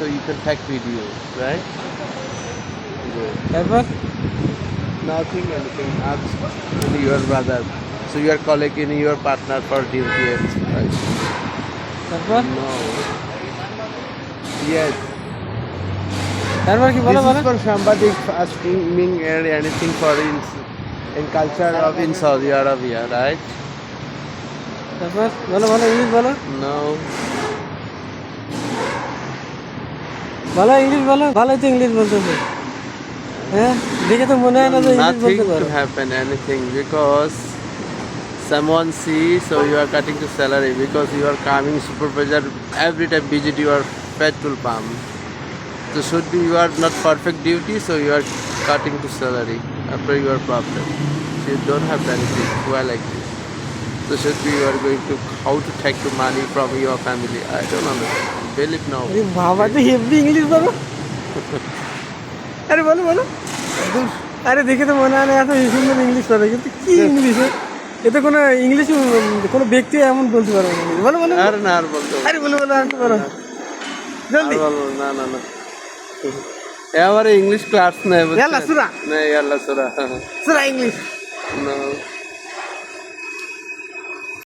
so you can take video, right? Good. তারপর Nothing, anything. Ask your brother. So you are collecting your partner for duty, right? তারপর No. Yes. তারপর কি বলো This বলো is for somebody asking me anything for in culture of in Saudi Arabia, right? তারপর বলো বলো English বলো No. বলো ইংলিশ বলো ভালোই তো ইংলিশ বলতেছে হ্যাঁ দেখে তো মনে হয় না যে ইংলিশ Nothing বলতে to পারো happen, anything, because someone see, so you are cutting the salary because you are coming supervisor every time visit your petrol pump. So should be you are not perfect duty, so you are cutting the salary after your problem. So you don't have anything. Why like this? So should be you are going to how to take the money from your family? I don't understand. Believe now. আরে বাবা তো heavy English বলো আরে বলো বলো আরে দেখে তো মনে হয় না এত সুন্দর ইংলিশ পারে কিন্তু কি ইংলিশ এতে কোনো ইংলিশ কোনো ব্যক্তি এমন বলতে পারবে না বলো বলো আর না আর বলতে হবে আরে বলো বলো আনতে পারো না। জলদি আর বলবো না না না এবারে ইংলিশ ক্লাস নেই ইয়াল্লা সুরা না ইয়াল্লা সুরা সুরা ইংলিশ No.